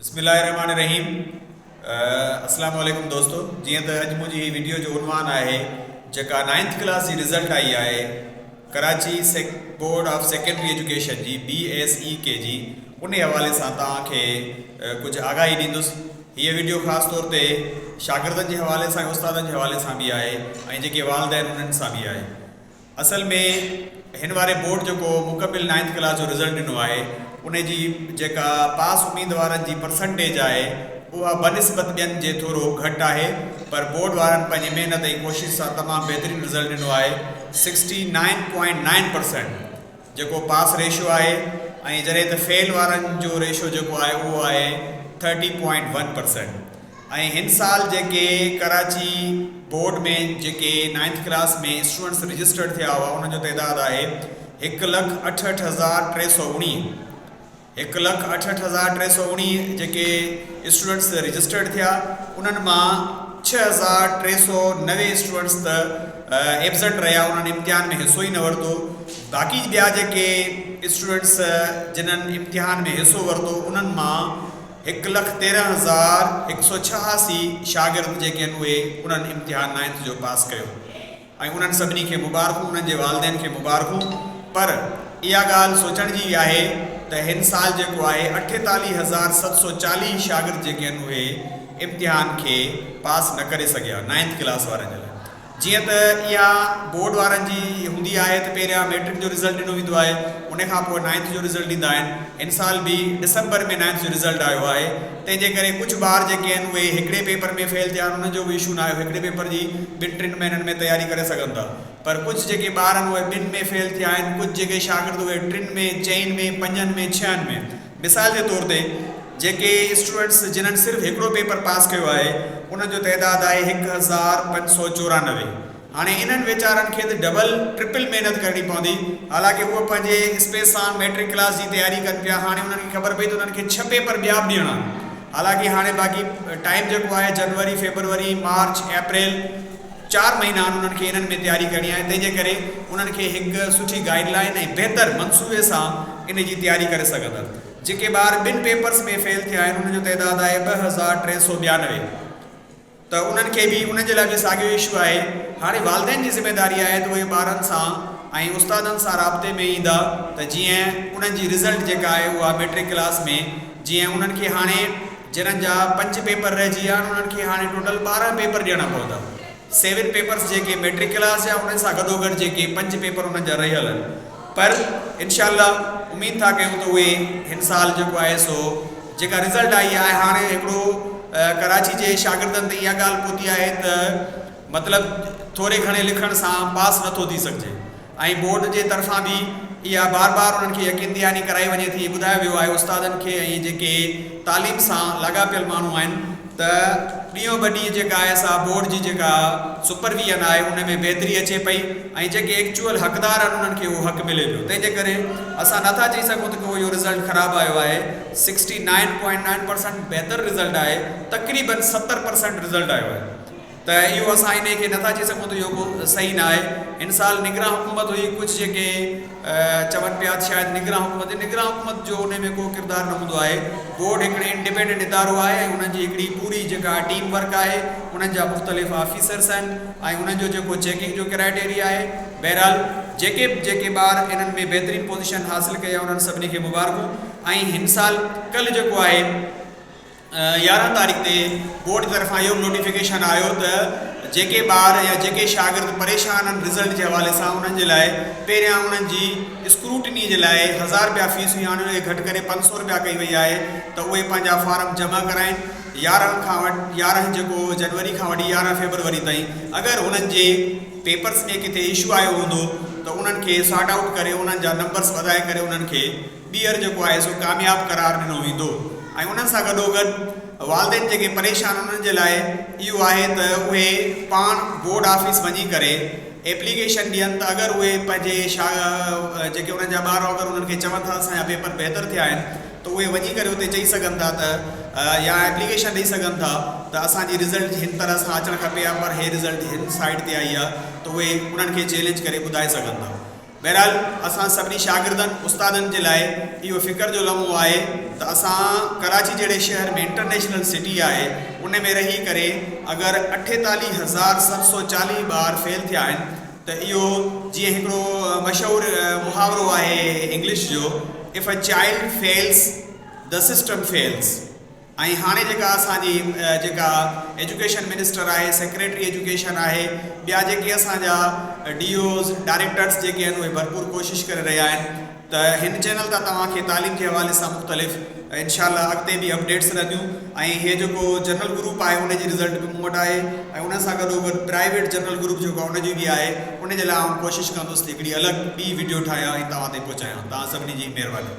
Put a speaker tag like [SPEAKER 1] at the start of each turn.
[SPEAKER 1] बिस्मिल्लाहिर्रहमानिर्रहीम। अस्सलाम वालेकुम दोस्तों। जी तो अज मुझी वीडियो जो उन्वान है जका 9th क्लास की रिज़ल्ट आई है Karachi board of secondary education जी BSEK जी उन हवाले से कुछ आगाही दींदुसि। ये वीडियो ख़ास तौर पे शागिर्दनि के हवाले से उस्तादनि के हवाले से भी है वालदैन उन्हनि सां भी है। असल में इन वारे बोर्ड जो मुकमिल 9th क्लास जो रिज़ल्ट दिनों है उन जी जेका पास उम्मीदवार की परसेंटेज है वह बनस्बत बेन जे थोड़ो घट है, पर बोर्ड वारन पंहिंजी मेहनत की कोशिश से तमाम बेहतरीन रिज़ल्ट दिनों है। 69.9% जो पास रेशो है जैसे तो फेल वारन जो रेशो जो है वो है 30.1%। इन साल जे कराची बोर्ड में जे 9th क्लास में स्टूडेंट्स रजिस्टर्ड थे उन तदाद है 1,68,319। 1,68,319 जे स्टूडेंट्स रजिस्टर्ड थे उन्हनि मां 6,390 स्टूडेंट्स एब्सेंट रहा, उन्होंने इम्तिहान में हिस्सो ही न वरतो। बाकी बिया जे स्टूडेंट्स जिन्हनि इम्तिहान में हिस्सो वरतो उन्हनि मां 1,13,186 शागिर्द जे उन्हनि इम्तिहान 9th जो पास किया। उन्हनि सभिनी खे मुबारकूं, उन्हनि जे वालदैन खे मुबारकूं। पर इहा ॻाल्हि सोचण जी आहे त हिन साल जेको आहे 48,740 शागिर्द जेके उहे इम्तिहान के पास न करे सघिया 9th क्लास वारनि जे लाइ। जीअं त इहा बोर्ड वारनि जी हूंदी आहे त पहिरियां मैट्रिक जो रिज़ल्ट ॾिनो वेंदो आहे, उन खां पोइ 9th जो रिज़ल्ट ॾींदा आहिनि। इन साल भी दिसंबर में 9th जो रिज़ल्ट आयो आहे, तंहिंजे करे कुझु ॿार जेके आहिनि उहे हिकिड़े पेपर में फेल थिया आहिनि, उन्हनि जो बि इशू न आयो, हिकिड़े पेपर जी 2-3 महीननि में तैयारी करे सघनि था। पर कुछ जेके ॿार आहिनि उहे 2 में फेल थिया आहिनि, कुछ जेके शागिर्द उहे 3 में, 4 में, 5 में, 6 में। मिसाल के तौर ते जेके स्टूडेंट्स जिन्हनि सिर्फ़ हिकिड़ो पेपर पास किया है उनजो तइदाद आहे 1,594। हाँ इन्हनि वीचारनि खे तो डबल ट्रिपल मेहनत करनी पवंदी। हालांकि वो पंहिंजे स्पेस सां मैट्रिक क्लास की तैयारी कनि पिया। हाँ उन्हनि खे ख़बर पई तो उन्हनि खे 6 पेपर ॿिया बि ॾियणा। हालांकि हाँ बाक़ी टाइम जो है जनवरी, फरवरी, मार्च, अप्रैल 4 महीना उन्हनि खे इन्हनि में तैयारी करनी है। तंहिंजे करे उन्हनि खे एक सुठी गाइडलाइन ऐं बेहतर मनसूबे सां इन जी तैयारी करे सघंदा। जेके ॿार 2 पेपर्स में फेल थिया आहिनि उन्हनि जो तइदाद आहे 2,392। तो उन्हनि खे भी उन लाइ भी साॻियो इशू है। हाँ वालदैन की जिम्मेदारी है तो वे ॿारनि सां ऐं उस्तादनि सां राब्ते में ईंदा तो जीअं उन्हनि जी रिज़ल्ट जेका आहे उहा मैट्रिक क्लास में जीअं उन्हनि खे हाणे जिन्हनि जा 5 पेपर रहिजी विया आहिनि उन्हनि खे हाणे टोटल 12 पेपर ॾियणा पवंदा। 7 पेपर्स जेके मैट्रिक क्लास जा उन सां गॾोगॾु जेके 5 पेपर उन्हनि जा रहियल आहिनि। पर इंशाअल्लाह उम्मीद था कयूं तो उहे हिन साल जेको आहे सो जेका रिज़ल्ट आई है हाँ हिकिड़ो कराची के शागिर्दनि ते इहा ॻाल्हि पहुती है तो मतलब थोड़े घणे लिखण से पास नथो थी सघिजे। बोर्ड के तरफा भी इहा बार बार उन्हनि खे यकीन दहानी कराई वञे थी, ॿुधायो वियो आहे उस्तादनि खे ऐं जेके तालीम सां लाॻापियल माण्हू आहिनि त ॾींहों ॿ ॾींहुं जेका आहे असां बोर्ड जी जेका सुपरविजन आहे उन में बहितरी अचे पई ऐं जेके एक्चुअल हक़दार आहिनि उन्हनि खे उहो हक़ मिले पियो। तंहिंजे करे असां नथा चई सघूं त इहो रिज़ल्ट ख़राबु आयो आहे। 69.9% बेहतर रिज़ल्ट आहे, तक़रीबन 70% रिज़ल्ट आयो आहे। तो यो असां इन खे नथा चई सघूं तो इहो सही ना है। इन साल निगरान हुकूमत हुई, कुछ जेके चवनि पिया शायद निगरान हुकूमत जो उन में को किरदार न हूंदो आहे। बोर्ड हिकिड़े इंडिपेंडेंट इदारो आहे ऐं उन्हनि जी हिकिड़ी पूरी जेका टीम वर्क आहे, उन्हनि जा मुख़्तलिफ़ ऑफिसर्स आहिनि ऐं उन्हनि जो जेको चेकिंग जो क्राइटेरिया आहे। बहरहाल जेके ॿार इन्हनि में बेहतरीन पोजीशन हासिल कया उन्हनि सभिनी खे मुबारकूं। ऐं हिन साल कल जेको आहे 11 तारीख़ ते बोर्ड तरफा यो नोटिफिकेशन आयो तो जेके ॿार या जेके शागिर्द परेशान आहिनि रिज़ल्ट के हवाले से उन्हनि जे लाइ पहिरियां उन्हनि जी स्क्रूटनी के लिए 1,000 रुपया फीस हुई, हाणे उनखे घटि करे 500 रुपया कई वई है। तो उहे पंहिंजा फार्म जमा कराइनि 11 जेको जनवरी खां वठी 11 फरवरी ताईं। अगर उन्हनि जे पेपर्स में किथे इशू आयो हूंदो तो उन्हनि खे सॉर्ट आउट करे उन्हनि जा नंबर्स वधाए करे उन्हनि खे ॿीहर जेको आहे सो कामयाब करार ॾिनो वेंदो। ऐं उन्हनि सां गॾोगॾु वालदैन जेके परेशान उन्हनि जे लाइ इहो आहे त उहे पाण बोर्ड ऑफिस वञी करे एप्लीकेशन ॾियनि त अगरि उहे पंहिंजे जेके उन्हनि जा ॿार अगरि उन्हनि खे चवनि था असांजा पेपर बहितर थिया आहिनि तो उहे वञी करे उते चई सघनि था त या एप्लीकेशन ॾेई सघनि था त असांजी रिज़ल्ट हिन तरह सां अचणु खपे या पर हे रिज़ल्ट हिन साइड ते आई आहे तो उहे उन्हनि खे चैलेंज करे ॿुधाए सघनि था। बहरहाल असां सभिनी शागिर्दनि उस्तादनि जे लाइ इहो फ़िक्र जो लम्हो आहे त असां कराची जहिड़े शहर में इंटरनेशनल सिटी आहे उन में रही करे अगरि 48,740 ॿार फेल थिया आहिनि त इहो जीअं हिकिड़ो मशहूरु मुहावरो आहे इंग्लिश जो, if a child fails the system fails. ऐं हाणे जेका असांजी जेका एजुकेशन मिनिस्टर आहे, सेक्रेटरी एजुकेशन आहे, ॿिया जेके असांजा DOs डायरेक्टर्स जेके आहिनि उहे भरपूर कोशिशि करे रहिया आहिनि त हिन चैनल तां तव्हांखे तालीम के हवाले सां मुख़्तलिफ़ इंशाअल्लाह अॻिते बि अपडेट्स रहंदियूं। ऐं इहे जेको जनरल ग्रुप आहे उन जी रिज़ल्ट बि मूं वटि आहे ऐं उन सां गॾोगॾु प्राइवेट जनरल ग्रुप जेको आहे उन जी बि आहे। उन जे लाइ आउं कोशिशि कंदुसि त हिकिड़ी अलॻि ॿी वीडियो ठाहियां ऐं तव्हां ताईं पहुचायां। तव्हां सभिनी जी महिरबानी।